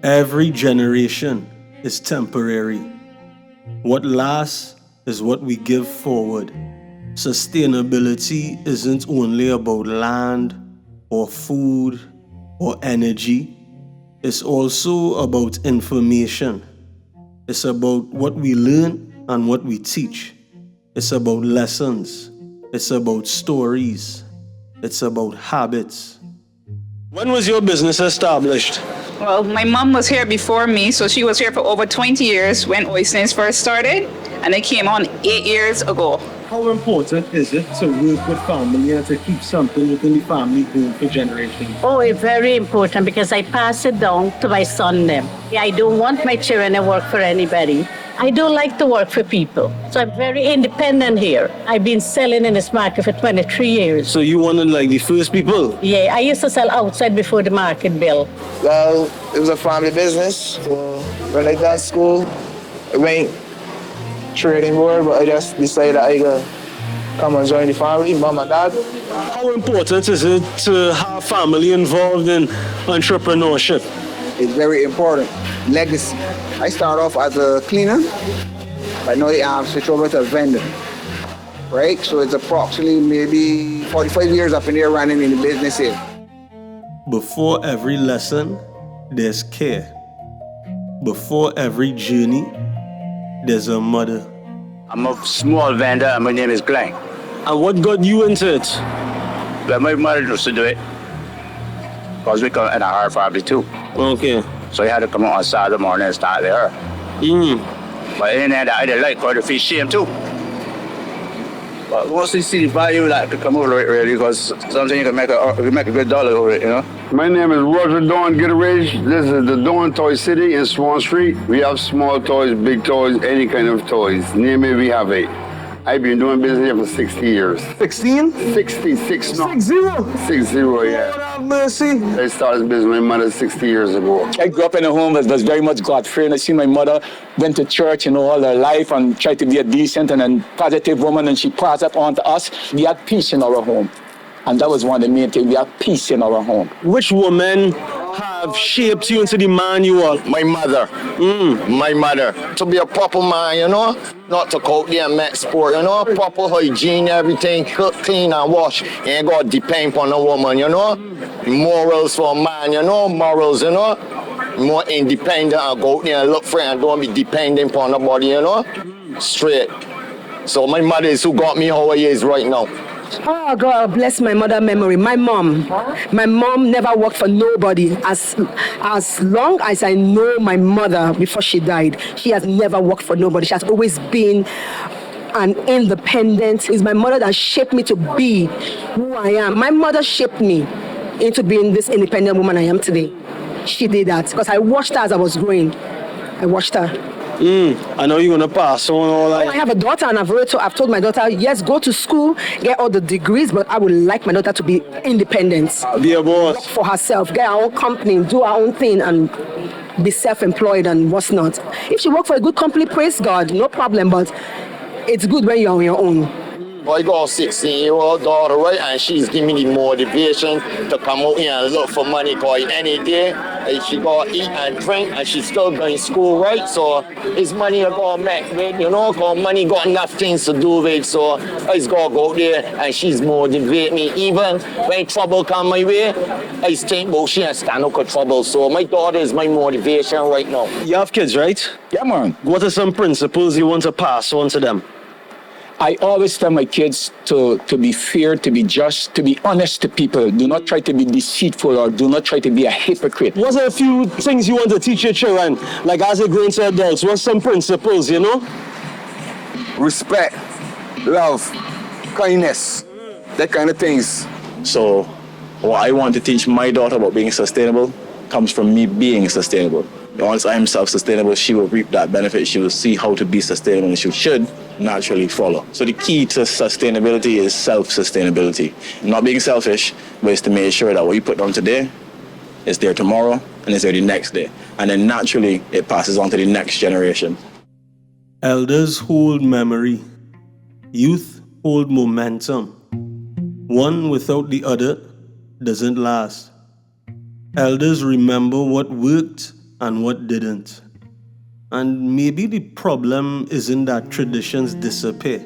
Every generation is temporary. What lasts is what we give forward. Sustainability isn't only about land or food or energy, it's also about information. It's about what we learn and what we teach. It's about lessons. It's about stories. It's about habits. When was your business established? Well, my mom was here before me, so she was here for over 20 years when Oysters first started, and it came on 8 years ago. How important is it to work with family and to keep something within the family going for generations? Oh, it's very important because I pass it down to my son them. I don't want my children to work for anybody. I don't like to work for people. So I'm very independent here. I've been selling in this market for 23 years. So you wanted like the first people? Yeah, I used to sell outside before the market built. Well, it was a family business. So when I done school, I went trading world, but I just decided I gotta come and join the family, mom and dad. How important is it to have family involved in entrepreneurship? It's very important. Legacy. I started off as a cleaner, but now I switch over to a vendor. Right? So it's approximately maybe 45 years up in there running in the business here. Before every lesson, there's care. Before every journey, there's a mother. I'm a small vendor and my name is Glenn. And what got you into it? Well, my mother used to do it because we come in a hard family too. Okay. So you had to come out on Saturday morning and start there. But in the end, I didn't like quite a fish shame too. But once you see the value, like to come over it really, because sometimes you can make a good dollar over it, you know. My name is Roger Dawn Gitteridge. This is the Dawn Toy City in Swan Street. We have small toys, big toys, any kind of toys. Near me, we have it. I've been doing business here for 60 years. 16? 66, no. 60? 60, yeah. Lord have mercy. I started business with my mother 60 years ago. I grew up in a home that was very much God-fearing. I see my mother went to church, all her life and tried to be a decent and positive woman, and she passed that on to us. We had peace in our home. And that was one of the main things. We had peace in our home. Which woman have shaped you into the man you are? My mother. My mother. To be a proper man, not to go out there and make sport, proper hygiene, everything, cook, clean and wash. You ain't got to depend on a woman, Morals for a man, morals, more independent and go out there and look for it and don't be dependent on nobody, Straight. So my mother is who got me how I is right now. Oh, God bless my mother memory. My mom never worked for nobody. As long as I know my mother before she died, she has never worked for nobody. She has always been an independent. It's my mother that shaped me to be who I am. My mother shaped me into being this independent woman I am today. She did that because I watched her as I was growing. I watched her. I know you're going to pass on all that. I have a daughter and I've told my daughter, yes, go to school, get all the degrees, but I would like my daughter to be independent. Be a boss. Work for herself, get her own company, do her own thing and be self-employed and what's not. If she work for a good company, praise God, no problem, but it's good when you're on your own. I got a 16-year-old daughter, right, and she's giving me the motivation to come out here and look for money, because any day she got to eat and drink, and she's still going to school, right? So it's money I got to make with, because money got enough things to do with, so I just got to go out there, and she's motivating me. Even when trouble come my way, I just think about she and stand up for trouble. So my daughter is my motivation right now. You have kids, right? Yeah, man. What are some principles you want to pass on to them? I always tell my kids to be fair, to be just, to be honest to people. Do not try to be deceitful or do not try to be a hypocrite. What are a few things you want to teach your children, like as they grow into adults? What's some principles, Respect, love, kindness, that kind of things. So what I want to teach my daughter about being sustainable comes from me being sustainable. Once I am self-sustainable, she will reap that benefit. She will see how to be sustainable and she should naturally follow. So the key to sustainability is self-sustainability. Not being selfish, but it's to make sure that what you put on today is there tomorrow and is there the next day. And then naturally, it passes on to the next generation. Elders hold memory. Youth hold momentum. One without the other doesn't last. Elders remember what worked and what didn't. And maybe the problem isn't that traditions disappear.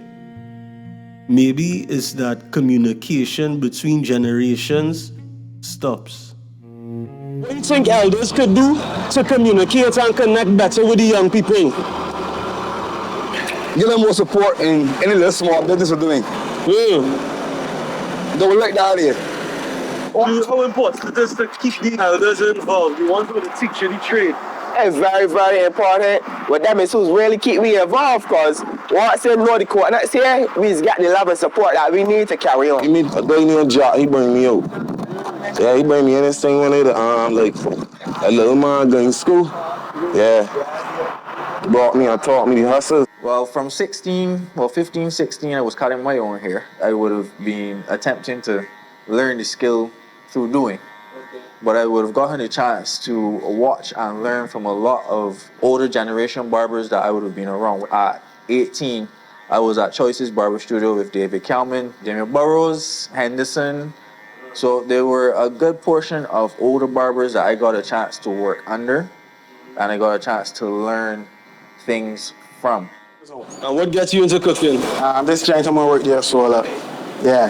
Maybe it's that communication between generations stops. What do you think elders could do to communicate and connect better with the young people? Give them more support in any little small business we're doing. Don't let that idea. How important it is to keep the elders involved? You want them to teach you the trade. It's very, very important. But them is who's really keep me involved, because once they know the coordinates here, we've got the level of support that we need to carry on. He made a guy named Jack, he bring me out. Yeah, he bring me in this thing when they like a little man going to school. Yeah. Brought me and taught me the hustle. Well, from 15, 16, I was cutting my own hair. I would have been attempting to learn the skill through doing. But I would have gotten a chance to watch and learn from a lot of older generation barbers that I would have been around. At 18, I was at Choice's Barber Studio with David Kalman, Jamie Burrows, Henderson. So there were a good portion of older barbers that I got a chance to work under, and I got a chance to learn things from. And what gets you into cooking? This gentleman worked there, so yeah.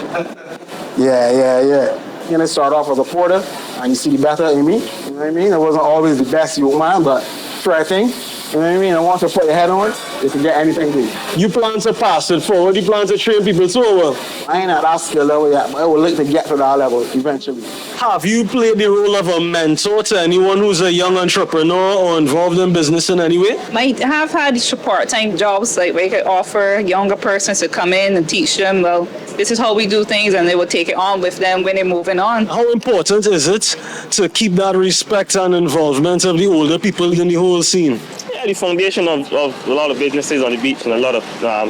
You know, start off as a porter, and you see the better in me. You know what I mean? It wasn't always the best you man, but try thing. You know what I mean? And once you put your head on it, you can get anything good. You plan to pass it forward, you plan to train people so well. I ain't at that skill level yet, but I would like to get to that level eventually. Have you played the role of a mentor to anyone who's a young entrepreneur or involved in business in any way? Might have had part-time jobs like where you could offer younger persons to come in and teach them, well, this is how we do things, and they will take it on with them when they're moving on. How important is it to keep that respect and involvement of the older people in the whole scene? Yeah, the foundation of a lot of businesses on the beach and a lot of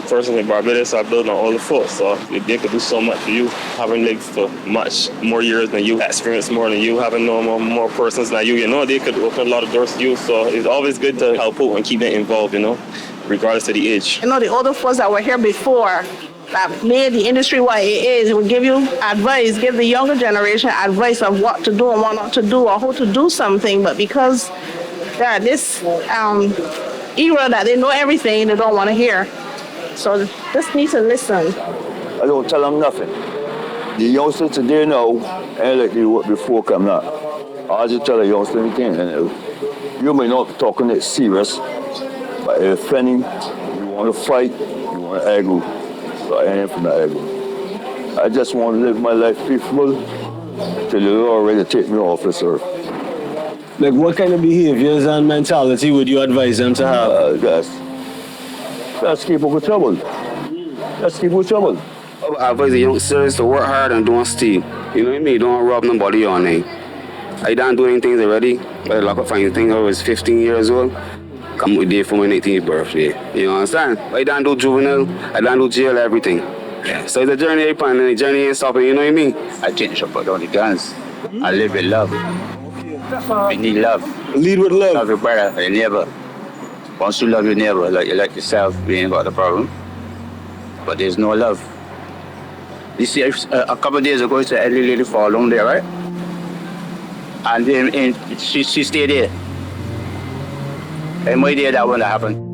persons in Barbados are built on all the force. So they could do so much for you, having lived for much more years than you, experienced more than you, having known more persons than you, they could open a lot of doors to you. So it's always good to help out and keep them involved, regardless of the age. The older folks that were here before that made the industry what it is, will give you advice, give the younger generation advice of what to do and what not to do or how to do something. But because they're at this era that they know everything, they don't want to hear. So just need to listen. I don't tell them nothing. The youngsters today now ain't like they were before coming out. I just tell the youngsters anything. You may not be talking it serious, but if offending, you want to fight, you want to argue. So I ain't from the argue. I just want to live my life peaceful till the Lord ready to take me off this earth. Like what kind of behaviors and mentality would you advise them to have? Let's keep with trouble. Let's keep with trouble. I advise the youngsters to work hard and don't steal. You know what I mean? Don't rob nobody on it. I done doing things already. I lock up fine things. I was 15 years old. Come with day for my 18th birthday. You understand? I done do juvenile. I done do jail, everything. So it's a journey I plan, and the journey ain't stopping. You know what I mean? I change up on the guns. I live with love. We need love. Lead with love. Love your brother, your neighbor. Once you love your neighbor like you like yourself, we ain't got a problem. But there's no love. You see, a couple of days ago, it's an elderly lady fall down there, right? And then she stayed there. And my day that wouldn't happen.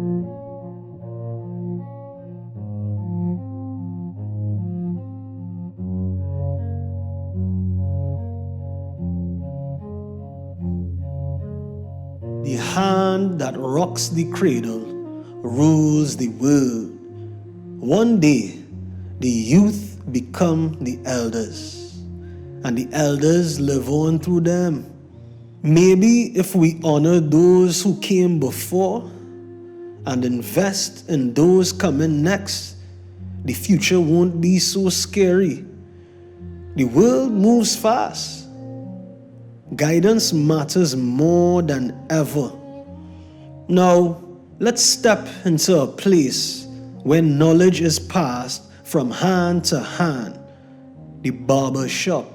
The hand that rocks the cradle rules the world. One day, the youth become the elders, and the elders live on through them. Maybe if we honor those who came before and invest in those coming next, the future won't be so scary. The world moves fast. Guidance matters more than ever. Now, let's step into a place where knowledge is passed from hand to hand, the barber shop.